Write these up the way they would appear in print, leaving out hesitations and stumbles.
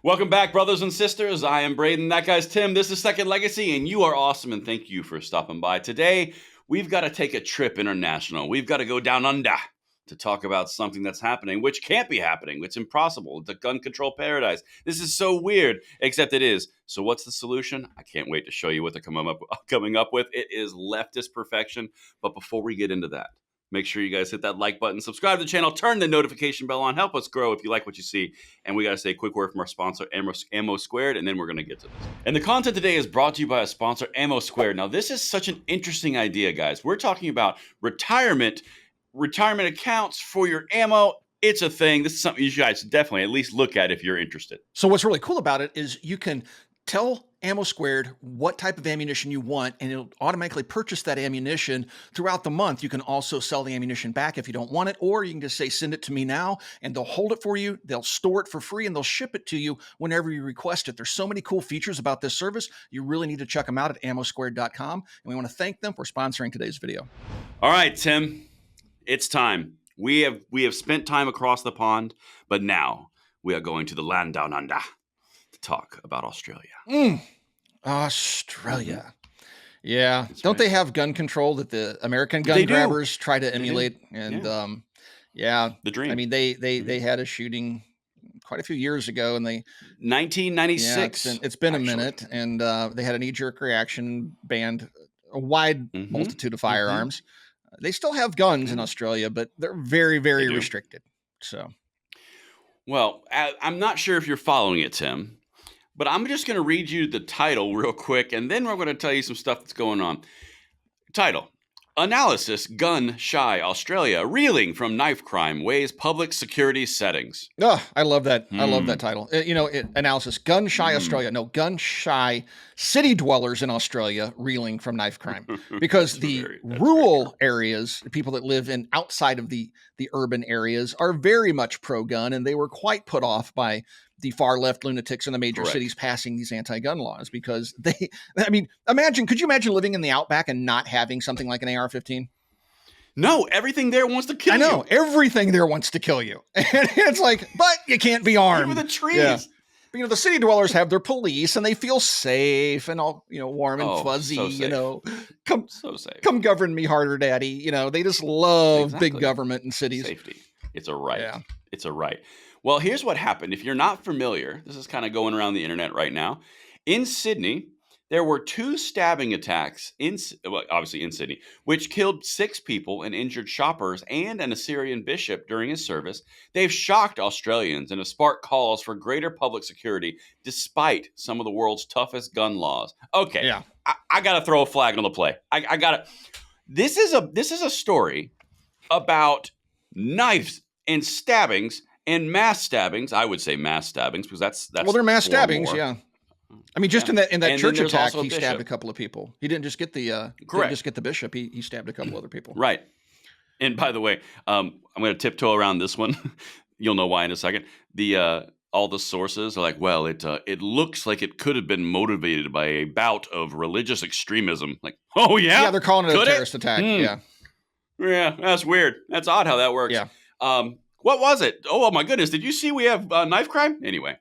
Welcome back, brothers and sisters. I am Braden. That guy's Tim. This is Second Legacy, and you are awesome, and thank you for stopping by. Today, we've got to take a trip international. We've got to go down under to talk about something that's happening, which can't be happening. It's impossible. It's a gun control paradise. This is so weird, except it is. So what's the solution? I can't wait to show you what they're coming up with. It is leftist perfection. But before we get into that, make sure you guys hit that like button, subscribe to the channel, turn the notification bell on, help us grow if you like what you see. And we got to say a quick word from our sponsor, Ammo Squared, and then we're going to get to this. And the content today is brought to you by a sponsor, Ammo Squared. Now, this is such an interesting idea, guys. We're talking about retirement accounts for your ammo. It's a thing. This is something you guys definitely at least look at if you're interested. So what's really cool about it is you can tell Ammo Squared what type of ammunition you want, and it'll automatically purchase that ammunition throughout the month. You can also sell the ammunition back if you don't want it, or you can just say, send it to me now, and they'll hold it for you. They'll store it for free, and they'll ship it to you whenever you request it. There's so many cool features about this service. You really need to check them out at ammosquared.com, and we want to thank them for sponsoring today's video. All right, Tim, it's time. We have spent time across the pond, but now we are going to the land down under to talk about Australia. Australia. Yeah. That's Don't right. They have gun control that the American gun grabbers try to emulate? And the dream. I mean, they had a shooting quite a few years ago, and 1996. It's been a minute, and they had a knee-jerk reaction, banned a wide multitude of firearms. They still have guns in Australia, but they're very, very restricted. So, well, I'm not sure if you're following it, Tim, but I'm just going to read you the title real quick, and then we're going to tell you some stuff that's going on. Title: Analysis, Gun Shy Australia, Reeling from Knife Crime, Weighs Public Security Settings. Oh, I love that. I love that title. Analysis, Gun Shy Australia. No, Gun Shy City Dwellers in Australia, Reeling from Knife Crime. Because the rural areas, the people that live in outside of the urban areas, are very much pro-gun, and they were quite put off by the far left lunatics in the major cities passing these anti-gun laws, because could you imagine living in the outback and not having something like an AR-15? No, everything there wants to kill you. I know, everything there wants to kill you. And it's like, but you can't be armed. Even the trees. Yeah. But, the city dwellers have their police, and they feel safe and all, warm and fuzzy, so come govern me harder, daddy. They just love big government in cities. Safety. It's a right. Yeah. It's a right. Well, here's what happened. If you're not familiar, this is kind of going around the internet right now. In Sydney, there were 2 stabbing attacks, obviously in Sydney, which killed 6 people and injured shoppers and an Assyrian bishop during his service. They've shocked Australians and have sparked calls for greater public security despite some of the world's toughest gun laws. Okay, yeah. I got to throw a flag on the play. I got to. This is a story about knives and stabbings. And mass stabbings, I would say mass stabbings, because that's well, they're mass stabbings, yeah. I mean, just in that church attack, he bishop. Stabbed a couple of people. He didn't just get the bishop. He stabbed a couple other people. Right. And by the way, I'm going to tiptoe around this one. You'll know why in a second. All the sources are like, well, it looks like it could have been motivated by a bout of religious extremism. Like, oh yeah, yeah, they're calling it a terrorist attack. Yeah, that's weird. That's odd how that works. Yeah. What was it? Oh my goodness! Did you see we have knife crime? Anyway,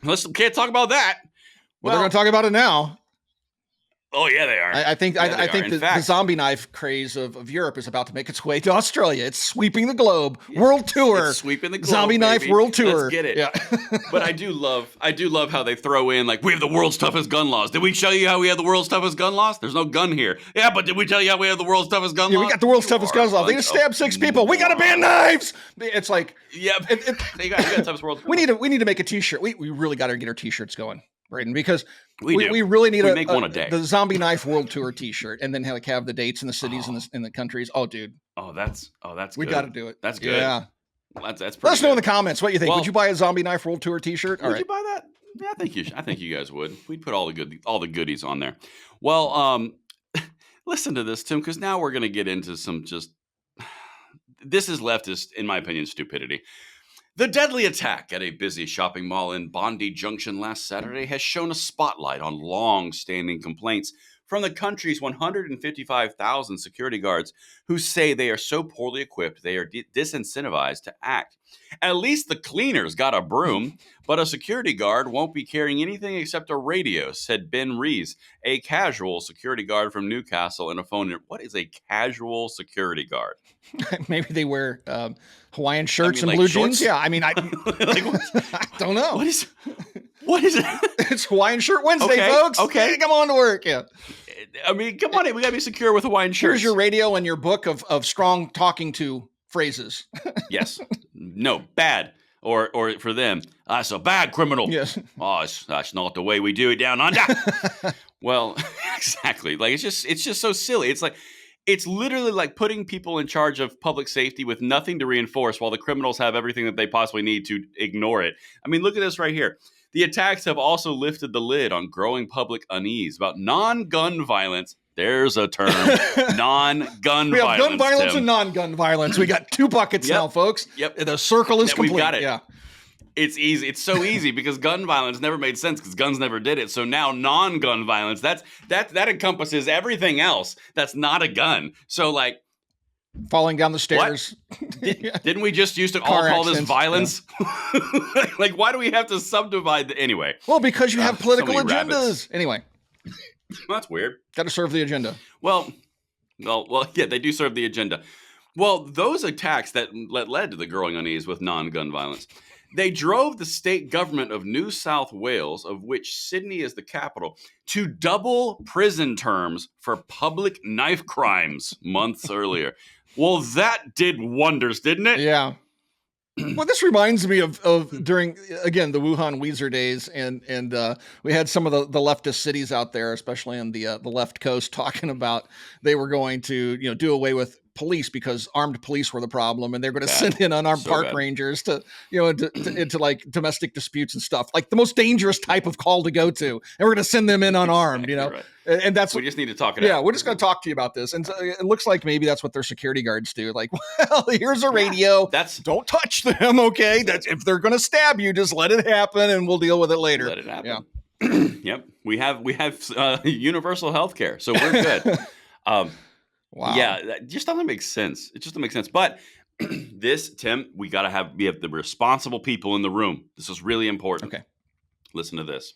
let's can't talk about that. Well, they're going to talk about it now. Oh yeah, they are. I think the zombie knife craze of Europe is about to make its way to Australia. It's sweeping the globe. World tour. It's sweeping the globe. Zombie knife world tour. Let's get it. Yeah. But I do love how they throw in, like, we have the world's toughest gun laws. Did we show you how we have the world's toughest gun laws? There's no gun here. Yeah, but did we tell you how we have the world's toughest gun laws? We got the world's toughest gun laws. They just stabbed 6 people. We got to ban knives. It's like, yeah, you got the toughest world. We need to make a T-shirt. We really got to get our T-shirts going, Braden, because we really need make one a day. The Zombie Knife World Tour T-shirt, and then have the dates and the cities and the countries. Oh, dude. That's we got to do it. That's good. Yeah. That's pretty Let us know good. in the comments what you think. Would you buy a Zombie Knife World Tour T-shirt? Would you buy that? Yeah, I think you guys would. We'd put all the goodies on there. Well, listen to this, Tim, because now we're going to get into some this is leftist, in my opinion, stupidity. The deadly attack at a busy shopping mall in Bondi Junction last Saturday has shown a spotlight on long-standing complaints from the country's 155,000 security guards who say they are so poorly equipped they are disincentivized to act. At least the cleaners got a broom, but a security guard won't be carrying anything except a radio, said Ben Rees, a casual security guard from Newcastle, in a phone. What is a casual security guard? Maybe they wear Hawaiian shirts and like blue shorts? jeans. Yeah, I mean, I don't know. What is it? It's Hawaiian Shirt Wednesday, folks. Okay. Come on to work. Yeah. I mean, come on in. We got to be secure with Hawaiian shirts. Here's your radio and your book of strong talking to phrases. Yes. No, bad. Or for them, that's a bad criminal. Yes. Oh, that's not the way we do it down under. Well, exactly. Like, it's just so silly. It's like, it's literally like putting people in charge of public safety with nothing to reinforce while the criminals have everything that they possibly need to ignore it. I mean, look at this right here. The attacks have also lifted the lid on growing public unease about non-gun violence. There's a term. Non-gun violence. We have gun violence Tim. and non-gun violence. We got two buckets now, folks. Yep. The circle is complete. We've got it. Yeah. It's easy. It's so easy because gun violence never made sense because guns never did it. So now non-gun violence, that encompasses everything else that's not a gun. So, like, falling down the stairs. Didn't we just used to Car all call this accidents, violence? Yeah. Like, why do we have to subdivide anyway? Well, because you have political so many agendas. rabbits. Anyway. That's weird. Got to serve the agenda. Well, yeah, they do serve the agenda. Well, those attacks that led to the growing unease with non-gun violence, they drove the state government of New South Wales, of which Sydney is the capital, to double prison terms for public knife crimes months earlier. Well, that did wonders, didn't it? Yeah. Well, this reminds me of during, again, the Wuhan Weezer days, and we had some of the leftist cities out there, especially on the left coast, talking about they were going to do away with police because armed police were the problem, and they're going to send in unarmed park rangers to into like domestic disputes and stuff, like the most dangerous type of call to go to, and we're going to send them in unarmed. Right. And that's we just need to talk it out. Yeah, we're just going to talk to you about this, and so it looks like maybe that's what their security guards do. Like, well, here's a radio. Don't touch them, okay? That's if they're going to stab you, just let it happen, and we'll deal with it later. Let it happen. Yeah. Yep. We have universal health care, so we're good. Wow. Yeah, that just doesn't make sense. It just doesn't make sense. But this, Tim, we have the responsible people in the room. This is really important. Okay. Listen to this.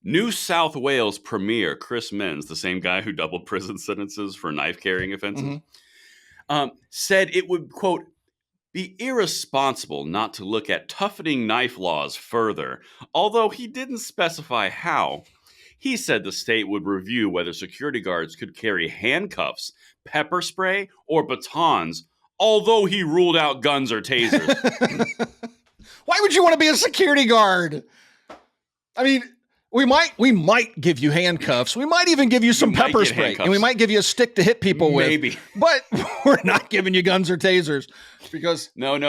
New South Wales Premier Chris Minns, the same guy who doubled prison sentences for knife carrying offenses, said it would, quote, be irresponsible not to look at toughening knife laws further, although he didn't specify how. He said the state would review whether security guards could carry handcuffs, pepper spray, or batons, although he ruled out guns or tasers. Why would you want to be a security guard? I mean, we might give you handcuffs. We might even give you some pepper spray. Handcuffs. And we might give you a stick to hit people with. Maybe. But we're not giving you guns or tasers because... No.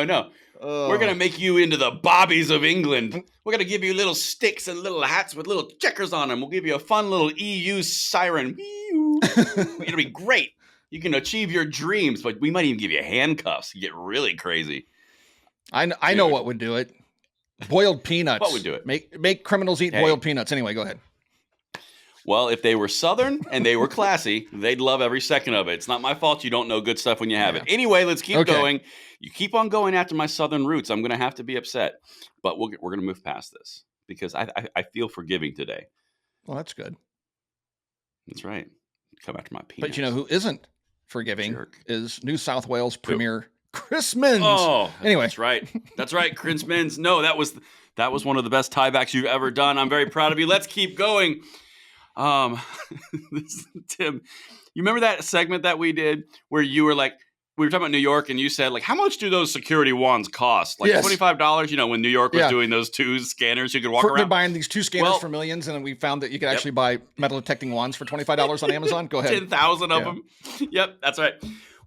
We're going to make you into the bobbies of England. We're going to give you little sticks and little hats with little checkers on them. We'll give you a fun little EU siren. It'll be great. You can achieve your dreams, but we might even give you handcuffs. You get really crazy. I know what would do it. Boiled peanuts. What would do it? Make criminals eat boiled peanuts. Anyway, go ahead. Well, if they were Southern and they were classy, they'd love every second of it. It's not my fault you don't know good stuff when you have it. Anyway, let's keep going. You keep on going after my Southern roots. I'm going to have to be upset. But we're going to move past this because I feel forgiving today. Well, that's good. That's right. Come after my peanuts. But you know who isn't forgiving is New South Wales Premier Chris Minns. Oh, anyway. That's right. That's right, Chris Minns. No, that was one of the best tiebacks you've ever done. I'm very proud of you. Let's keep going. Tim, you remember that segment that we did where you were like, we were talking about New York and you said like, how much do those security wands cost? Like $25, when New York was doing those two scanners, you could walk around. They're buying these two scanners for millions. And we found that you could actually buy metal detecting wands for $25 on Amazon. Go ahead. 10,000 of them. Yep. That's right.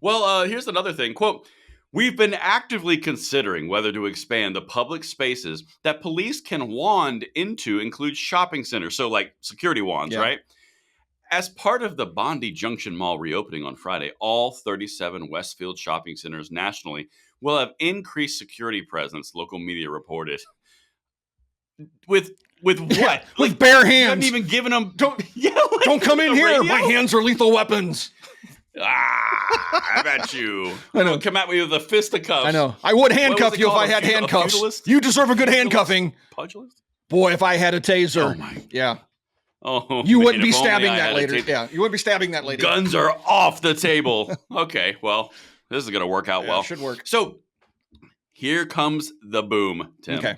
Well, here's another thing. Quote, we've been actively considering whether to expand the public spaces that police can wand into include shopping centers. So like security wands, right? As part of the Bondi Junction Mall reopening on Friday, all 37 Westfield shopping centers nationally will have increased security presence, local media reported. With With what? Yeah, with bare hands. You haven't even given them. Don't come in here. My hands are lethal weapons. I bet you. I know. Come at me with a fisticuffs. I know. I would handcuff you if I had handcuffs. You deserve a good handcuffing. Pugilist? Boy, if I had a taser. Oh my. Yeah. Oh, you wouldn't be stabbing that lady. Yeah, you wouldn't be stabbing that lady. Guns are off the table. Okay, well, this is going to work out well. Should work. So here comes the boom, Tim. Okay.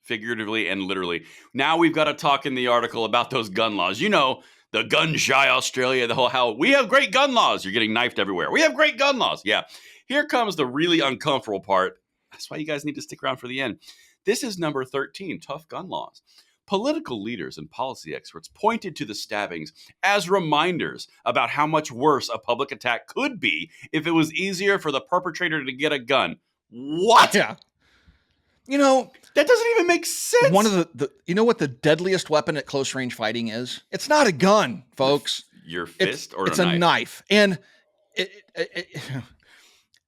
Figuratively and literally. Now we've got to talk in the article about those gun laws. You know, the gun-shy Australia, the whole how we have great gun laws. You're getting knifed everywhere. We have great gun laws. Yeah. Here comes the really uncomfortable part. That's why you guys need to stick around for the end. This is number 13, tough gun laws. Political leaders and policy experts pointed to the stabbings as reminders about how much worse a public attack could be if it was easier for the perpetrator to get a gun. What? Yeah. You know, that doesn't even make sense. One of the you know what the deadliest weapon at close range fighting is? It's not a gun, folks. Your fist or it's a knife? It's a knife. And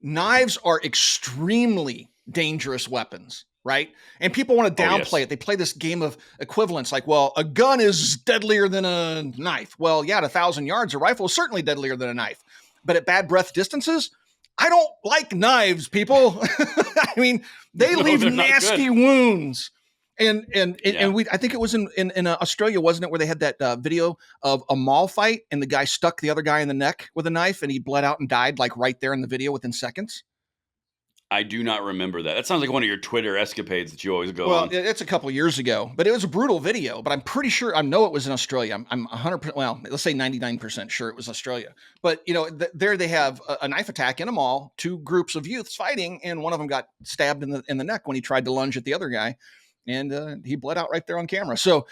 knives are extremely dangerous weapons, right? And people want to downplay it. They play this game of equivalence like, well, a gun is deadlier than a knife. Well, yeah, at 1,000 yards, a rifle is certainly deadlier than a knife. But at bad breath distances, I don't like knives, people. I mean, they leave nasty wounds. And I think it was in Australia, wasn't it, where they had that video of a mall fight and the guy stuck the other guy in the neck with a knife and he bled out and died like right there in the video within seconds. I do not remember that. That sounds like one of your Twitter escapades that you always go Well, on. it's a couple years ago, but it was a brutal video. But I'm pretty sure, I know it was in Australia. I'm 100%, well, let's say 99% sure it was Australia. But, you know, there they have a knife attack in a mall, two groups of youths fighting, and one of them got stabbed in the neck when he tried to lunge at the other guy. And he bled out right there on camera. So,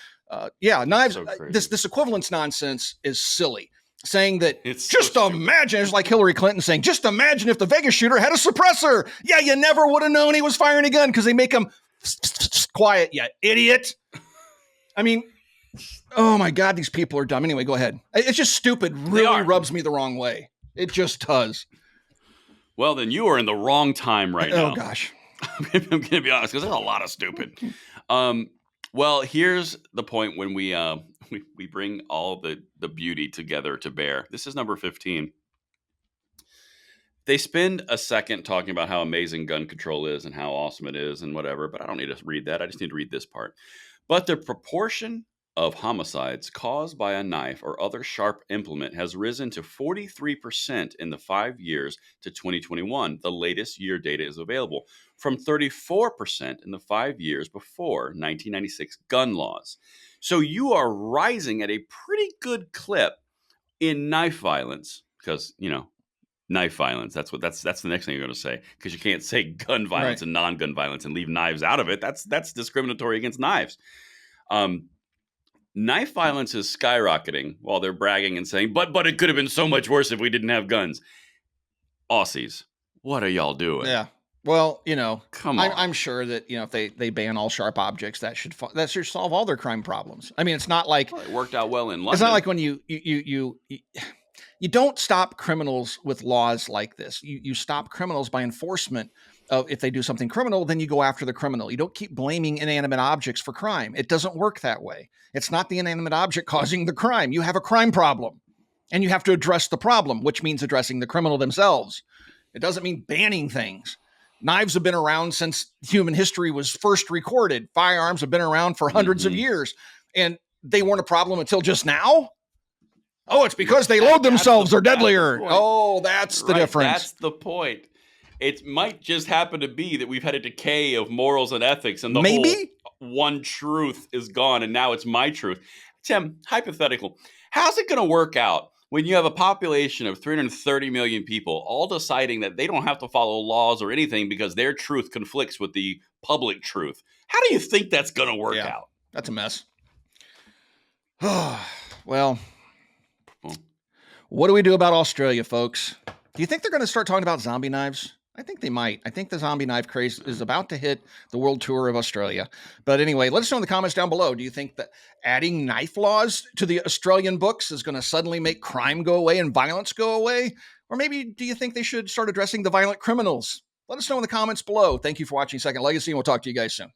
knives, so this equivalence nonsense is silly. Saying that imagine, it's like Hillary Clinton saying, just imagine if the Vegas shooter had a suppressor. Yeah, you never would have known he was firing a gun because they make him quiet, you idiot. I mean, oh my God, these people are dumb. Anyway, go ahead. It's just stupid. Really rubs me the wrong way. It just does. Well, then you are in the wrong time right now. Oh, gosh. I'm going to be honest because there's a lot of stupid. Well, here's the point when we bring all the beauty together to bear. This is number 15. They spend a second talking about how amazing gun control is and how awesome it is and whatever, but I don't need to read that. I just need to read this part. But the proportion of homicides caused by a knife or other sharp implement has risen to 43% in the 5 years to 2021. The latest year data is available, from 34% in the 5 years before 1996 gun laws. So you are rising at a pretty good clip in knife violence because, you know, knife violence. That's the next thing you're going to say, because you can't say gun violence and non-gun violence and leave knives out of it. That's discriminatory against knives. Knife violence is skyrocketing while they're bragging and saying, but it could have been so much worse if we didn't have guns. Aussies, what are y'all doing? Yeah. Well, you know, come on. I'm sure that, you know, if they ban all sharp objects, that should solve all their crime problems. I mean, it's not like it worked out well in London. It's not like when you don't stop criminals with laws like this. You stop criminals by enforcement. If they do something criminal, then you go after the criminal. You don't keep blaming inanimate objects for crime. It doesn't work that way. It's not the inanimate object causing the crime. You have a crime problem, and you have to address the problem, which means addressing the criminal themselves. It doesn't mean banning things. Knives have been around since human history was first recorded. Firearms have been around for hundreds of years, and they weren't a problem until just now. Oh, it's because they load themselves. They're deadlier. That's the difference. That's the point. It might just happen to be that we've had a decay of morals and ethics, and the whole one truth is gone, and now it's my truth. Tim, hypothetical, how's it going to work out when you have a population of 330 million people all deciding that they don't have to follow laws or anything because their truth conflicts with the public truth? How do you think that's going to work out? That's a mess. Well, what do we do about Australia, folks? Do you think they're going to start talking about zombie knives? I think they might. I think the zombie knife craze is about to hit the world tour of Australia. But anyway, let us know in the comments down below. Do you think that adding knife laws to the Australian books is going to suddenly make crime go away and violence go away? Or maybe do you think they should start addressing the violent criminals? Let us know in the comments below. Thank you for watching Second Legacy, and we'll talk to you guys soon.